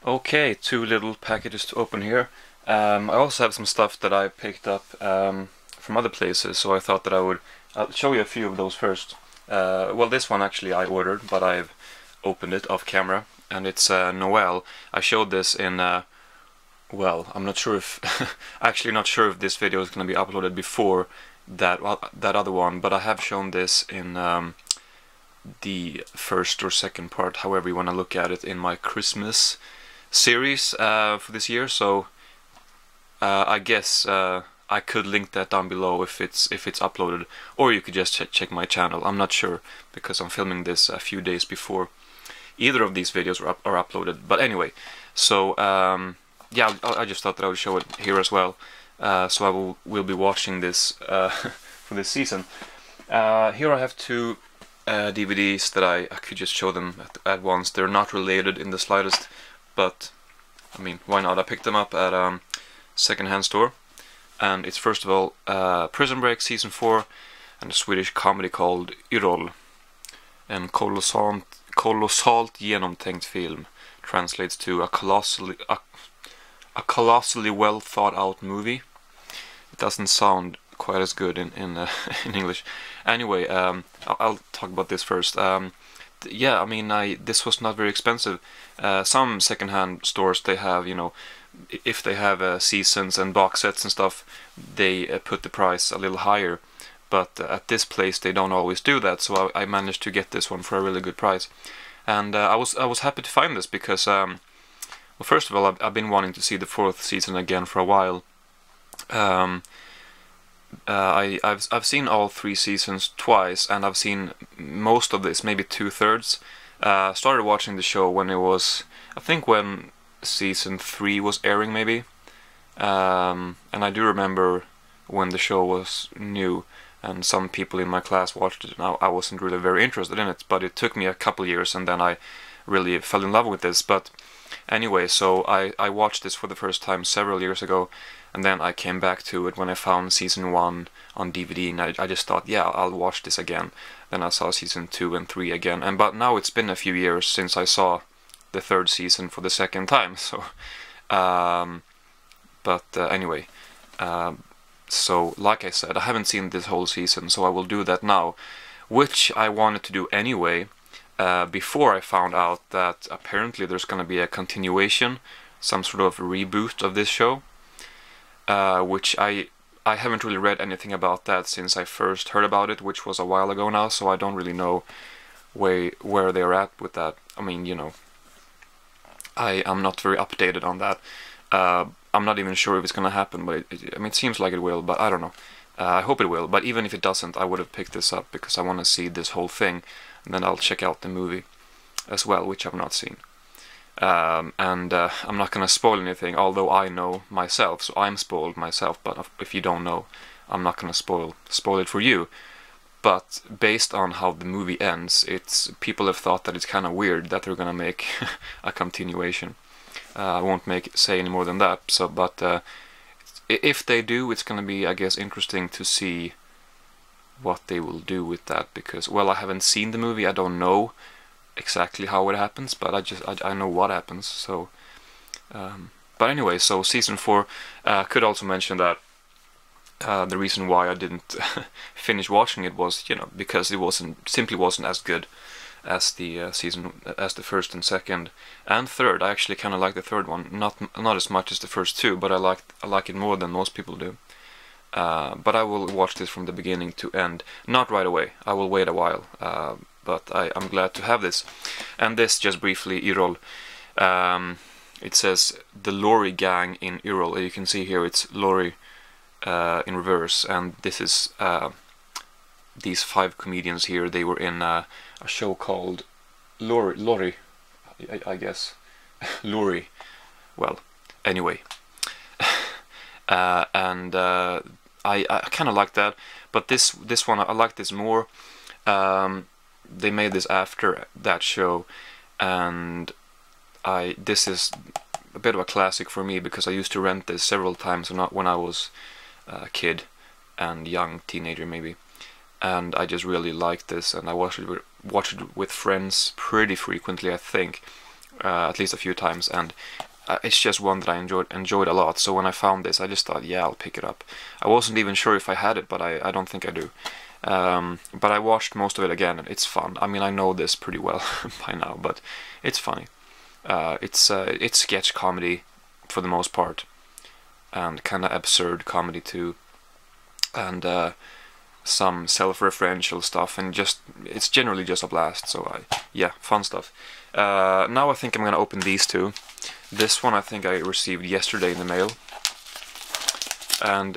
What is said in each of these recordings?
Okay, two little packages to open here. I also have some stuff that I picked up from other places, so I thought that I'll show you a few of those first. Well, this one actually I ordered, but I've opened it off camera, and it's Noel. I showed this in, well, I'm not sure if, actually not sure if this video is going to be uploaded before that other one, but I have shown this in the first or second part, however you want to look at it, in my Christmas series for this year. So I guess I could link that down below if it's uploaded, or you could just check my channel. I'm not sure because I'm filming this a few days before either of these videos are uploaded. But anyway, so yeah, I just thought that I would show it here as well. So we'll be watching this for this season. Here I have two DVDs that I could just show them at once. They're not related in the slightest, but I mean, why not? I picked them up at a second-hand store, and it's first of all Prison Break Season 4 and a Swedish comedy called Yrrol. En kolossalt genomtänkt film translates to a colossally well thought out movie. It doesn't sound quite as good in English. Anyway, I'll talk about this first. Yeah, I mean, this was not very expensive. Some secondhand stores, they have, you know, if they have seasons and box sets and stuff, they put the price a little higher. But at this place, they don't always do that. So I managed to get this one for a really good price, and I was happy to find this because, well, first of all, I've been wanting to see the fourth season again for a while. I've seen all three seasons twice, and I've seen most of this, maybe 2/3. Started watching the show when it was, I think, when season 3 was airing, maybe. And I do remember when the show was new, and some people in my class watched it, and I wasn't really very interested in it. But it took me a couple years, and then I really fell in love with this. But anyway, so I watched this for the first time several years ago. And then I came back to it when I found season 1 on DVD, and I just thought, yeah, I'll watch this again. Then I saw season 2 and 3 again, but now it's been a few years since I saw the third season for the second time. So, anyway, so like I said, I haven't seen this whole season, so I will do that now, which I wanted to do anyway, before I found out that apparently there's going to be a continuation, some sort of reboot of this show. Which I haven't really read anything about that since I first heard about it, which was a while ago now, so I don't really know where they're at with that. I mean, you know, I'm not very updated on that. I'm not even sure if it's gonna happen, but I mean, it seems like it will, but I don't know. I hope it will, but even if it doesn't, I would have picked this up because I want to see this whole thing, and then I'll check out the movie as well, which I've not seen. I'm not gonna spoil anything, although I know myself, so I'm spoiled myself. But if you don't know, I'm not gonna spoil it for you. But based on how the movie ends, people have thought that it's kind of weird that they're gonna make a continuation. I won't say any more than that. So, but if they do, it's gonna be, I guess, interesting to see what they will do with that. Because, well, I haven't seen the movie, I don't know exactly how it happens, but I know what happens. So but anyway, so season 4, could also mention that the reason why I didn't finish watching it was, you know, because it simply wasn't as good as the the first and second and third. I actually kind of like the third one, not as much as the first two, but I like it more than most people do. But I will watch this from the beginning to end, not right away. I will wait a while. But I'm glad to have this. And this, just briefly, Yrrol. It says the Lorry Gang in Yrrol. You can see here it's Lorry in reverse, and this is these 5 comedians here. They were in a show called Lorry, I guess. Lorry. Well, anyway. And I kind of like that, but this one I like this more. They made this after that show, and this is a bit of a classic for me because I used to rent this several times when I was a kid and young teenager maybe, and I just really liked this, and I watched it with friends pretty frequently, I think. at least a few times, and it's just one that I enjoyed a lot. So when I found this, I just thought, yeah, I'll pick it up. I wasn't even sure if I had it, but I don't think I do. But I watched most of it again, and it's fun. I mean, I know this pretty well by now, but it's funny. It's sketch comedy for the most part, and kind of absurd comedy too, and some self-referential stuff, and it's generally just a blast. So yeah, fun stuff. Now I think I'm gonna open these two. This one I think I received yesterday in the mail, and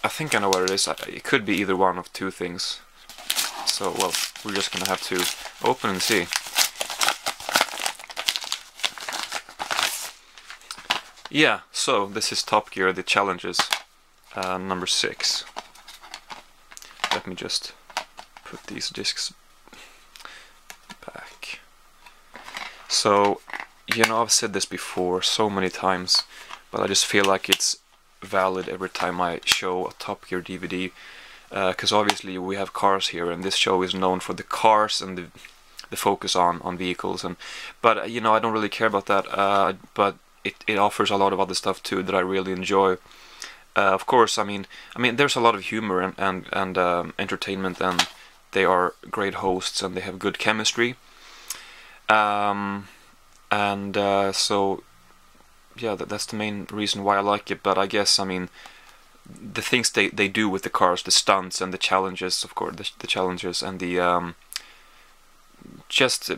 I think I know what it is. It could be either one of two things. So, well, we're just gonna have to open and see. Yeah, so this is Top Gear, the Challenges, number 6. Let me just put these discs back. So, you know, I've said this before so many times, but I just feel like it's valid every time I show a Top Gear DVD, because obviously we have cars here, and this show is known for the cars and the focus on vehicles, but you know, I don't really care about that, but it offers a lot of other stuff too that I really enjoy. Of course, I mean there's a lot of humor and entertainment, and they are great hosts and they have good chemistry, so yeah, that's the main reason why I like it. But I guess, I mean, the things they do with the cars, the stunts and the challenges, of course, the challenges and the just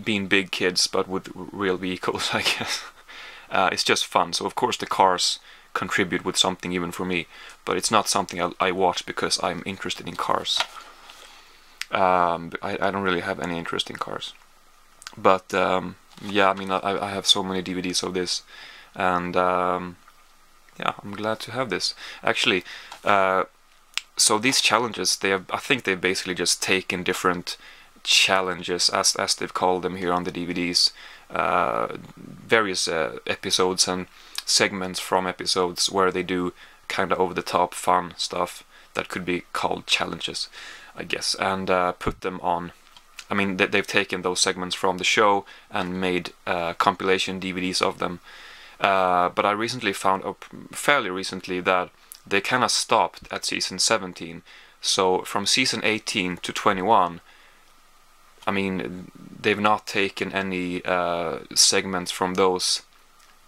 being big kids but with real vehicles, I guess. It's just fun. So of course the cars contribute with something even for me, but it's not something I watch because I'm interested in cars. I don't really have any interest in cars, but yeah, I mean, I have so many DVDs of this, and yeah, I'm glad to have this. Actually, so these challenges, I think they've basically just taken different challenges, as they've called them here on the DVDs, various episodes and segments from episodes where they do kind of over-the-top fun stuff that could be called challenges, I guess, and put them on. I mean, they've taken those segments from the show and made compilation DVDs of them. But I recently found, fairly recently, that they kind of stopped at season 17. So from season 18 to 21, I mean, they've not taken any segments from those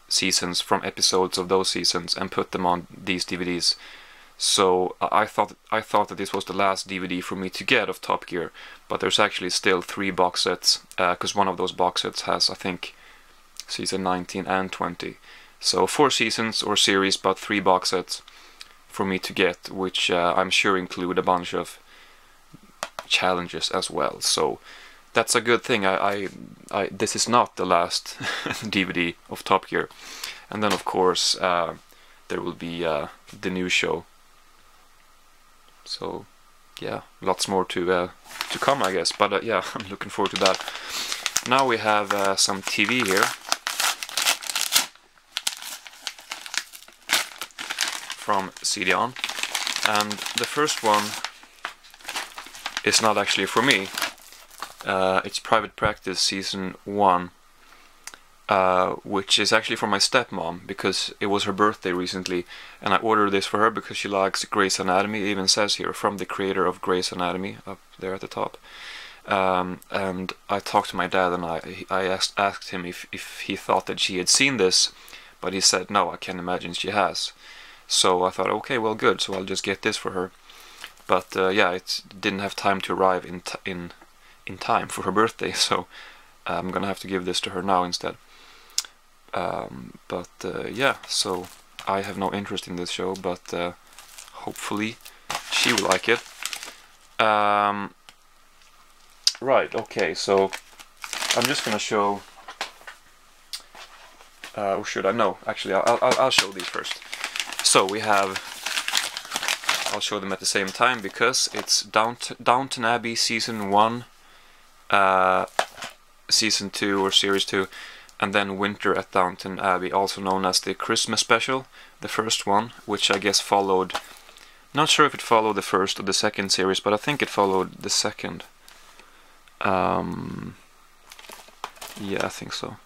seasons, from episodes of those seasons, and put them on these DVDs. So I thought that this was the last DVD for me to get of Top Gear, but there's actually still 3 box sets, because one of those box sets has, I think, season 19 and 20. So 4 seasons or series, but 3 box sets for me to get, which I'm sure include a bunch of challenges as well. So that's a good thing. This is not the last DVD of Top Gear. And then of course there will be the new show. So yeah, lots more to come, I guess. But yeah, I'm looking forward to that. Now we have some TV here from CD-ON, and the first one is not actually for me. It's Private Practice Season 1, which is actually for my stepmom, because it was her birthday recently, and I ordered this for her because she likes Grey's Anatomy. It even says here, from the creator of Grey's Anatomy, up there at the top. And I talked to my dad, and I asked him if he thought that she had seen this, but he said no, I can't imagine she has. So I thought, okay, well, good, so I'll just get this for her. But yeah, it didn't have time to arrive in time for her birthday, so I'm gonna have to give this to her now instead. Yeah, so I have no interest in this show, but hopefully she will like it. Right, okay, so I'm just gonna show, or should I? No, actually I'll show these first. So we have, I'll show them at the same time because it's Downton Abbey Season 1, Season 2 or Series 2, and then Winter at Downton Abbey, also known as the Christmas special, the first one, which I guess followed, not sure if it followed the first or the second series, but I think it followed the second. Yeah, I think so.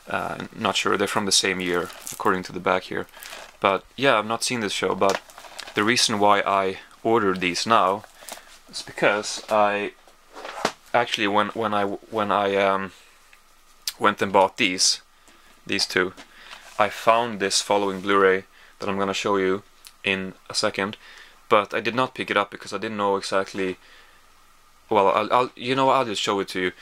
Not sure, they're from the same year according to the back here. But yeah, I've not seen this show, but the reason why I ordered these now is because I actually when I went and bought these two, I found this following Blu-ray that I'm gonna show you in a second, but I did not pick it up because I didn't know exactly. Well, I'll just show it to you.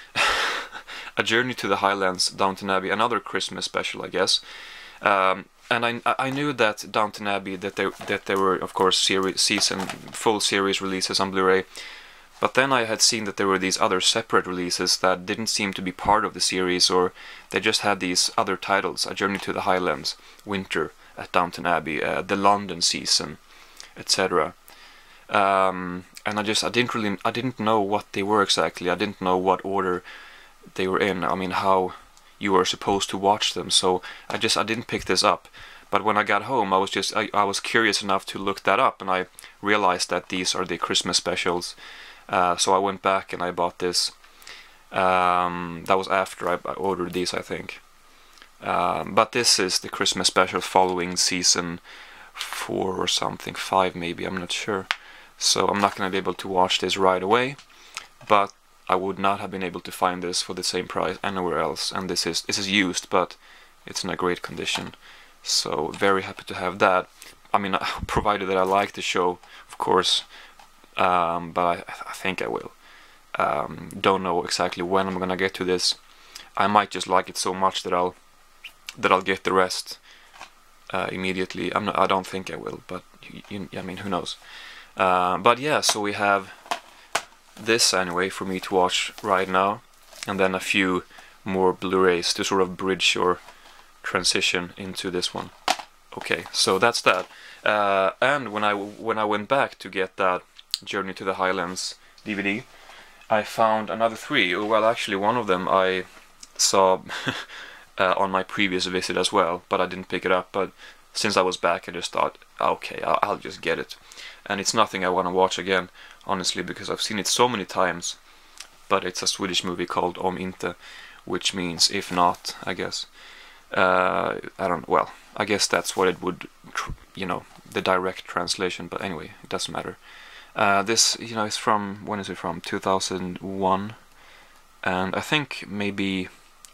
A Journey to the Highlands, Downton Abbey, another Christmas special, I guess. And I knew that Downton Abbey, that there were of course full series releases on Blu-ray, but then I had seen that there were these other separate releases that didn't seem to be part of the series, or they just had these other titles: A Journey to the Highlands, Winter at Downton Abbey, the London season, etc. And I didn't know what they were exactly. I didn't know what order they were in. I mean, how you were supposed to watch them. So I didn't pick this up. But when I got home, I was curious enough to look that up, and I realized that these are the Christmas specials. So I went back and I bought this. That was after I ordered these, I think. But this is the Christmas special following season 4 or something, 5 maybe, I'm not sure. So I'm not going to be able to watch this right away, but I would not have been able to find this for the same price anywhere else. And this is used, but it's in a great condition. So very happy to have that. I mean, provided that I like the show, of course. But I think I will. Don't know exactly when I'm gonna get to this. I might just like it so much that I'll get the rest immediately. I don't think I will, but I mean, who knows? But yeah, so we have this anyway for me to watch right now, and then a few more Blu-rays to sort of bridge or transition into this one. Okay, so that's that. And when I went back to get that Journey to the Highlands DVD, I found another 3. Well, actually, one of them I saw on my previous visit as well, but I didn't pick it up. But since I was back, I just thought, okay, I'll just get it. And it's nothing I want to watch again, honestly, because I've seen it so many times. But it's a Swedish movie called Om inte, which means if not, I guess. Well, I guess that's what it would, the direct translation, but anyway, it doesn't matter. This, is from, when is it from? 2001, and I think maybe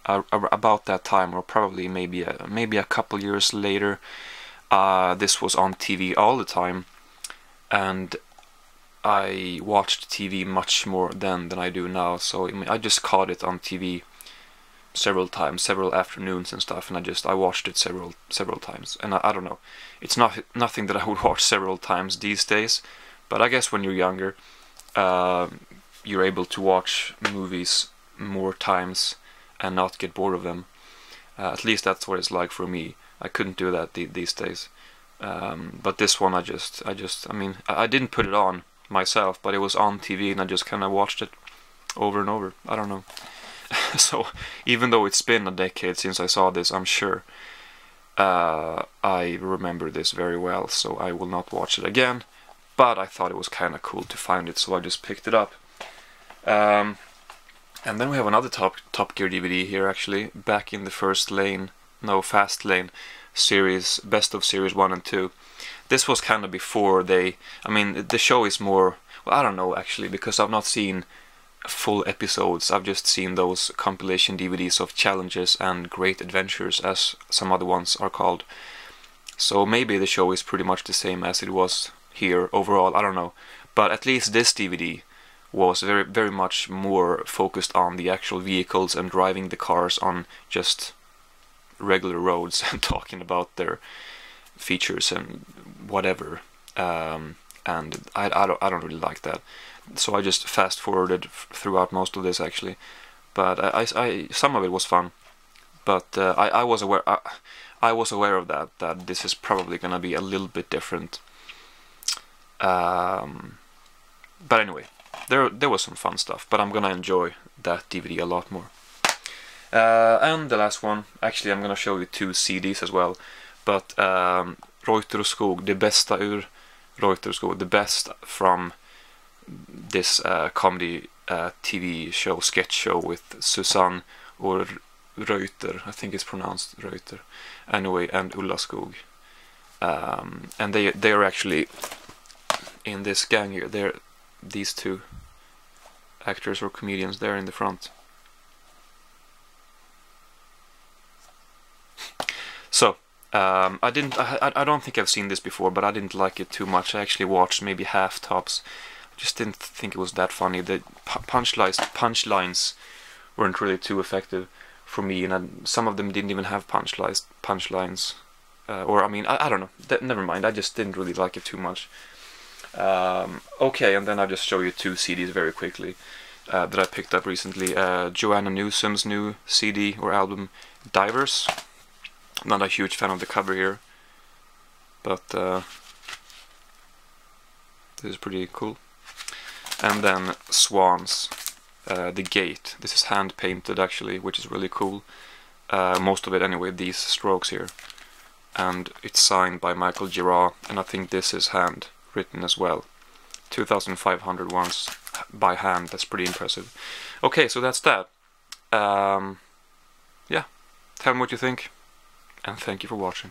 about that time, or probably maybe a couple years later, this was on TV all the time, and I watched TV much more then than I do now. So I mean, I just caught it on TV several times, several afternoons and stuff, and I watched it several times. And I don't know, it's nothing that I would watch several times these days, but I guess when you're younger, you're able to watch movies more times and not get bored of them. At least that's what it's like for me. I couldn't do that these days. But this one, I mean, I didn't put it on myself, but it was on TV, and I just kind of watched it over and over. I don't know. So even though it's been a decade since I saw this, I'm sure I remember this very well, so I will not watch it again. But I thought it was kind of cool to find it, so I just picked it up. And then we have another Top Gear DVD here, actually, back in the Fast Lane series, best of series 1 and 2. This was kind of before I mean, the show is more, well, I don't know actually, because I've not seen full episodes. I've just seen those compilation DVDs of challenges and great adventures, as some other ones are called. So maybe the show is pretty much the same as it was here overall, I don't know. But at least this DVD was very, very much more focused on the actual vehicles and driving the cars on just regular roads and talking about their features and whatever. And I don't really like that. So I just fast forwarded throughout most of this actually, but I some of it was fun, but I was aware of that this is probably gonna be a little bit different. But anyway, there was some fun stuff, but I'm gonna enjoy that DVD a lot more. And the last one, actually I'm gonna show you 2 CDs as well, but Reuter och Skog, det bästa ur Reuter och Skog, the best from this comedy TV show, sketch show with Susanne Reuter, I think it's pronounced Reuter. Anyway, and Ulla Skog. And they are actually in this gang here. They're these two actors or comedians there in the front. So I don't think I've seen this before, but I didn't like it too much. I actually watched maybe half tops. I just didn't think it was that funny. The punchlines weren't really too effective for me, and some of them didn't even have punchlines. Or I mean, I don't know. Never mind. I just didn't really like it too much. Okay, and then I'll just show you two CDs very quickly that I picked up recently. Joanna Newsom's new CD or album, Divers. I'm not a huge fan of the cover here, but this is pretty cool. And then Swans, The Gate. This is hand painted actually, which is really cool. Most of it anyway, these strokes here. And it's signed by Michael Girard, and I think this is hand written as well. 2,500 ones by hand. That's pretty impressive. Okay, so that's that. Yeah, tell me what you think, and thank you for watching.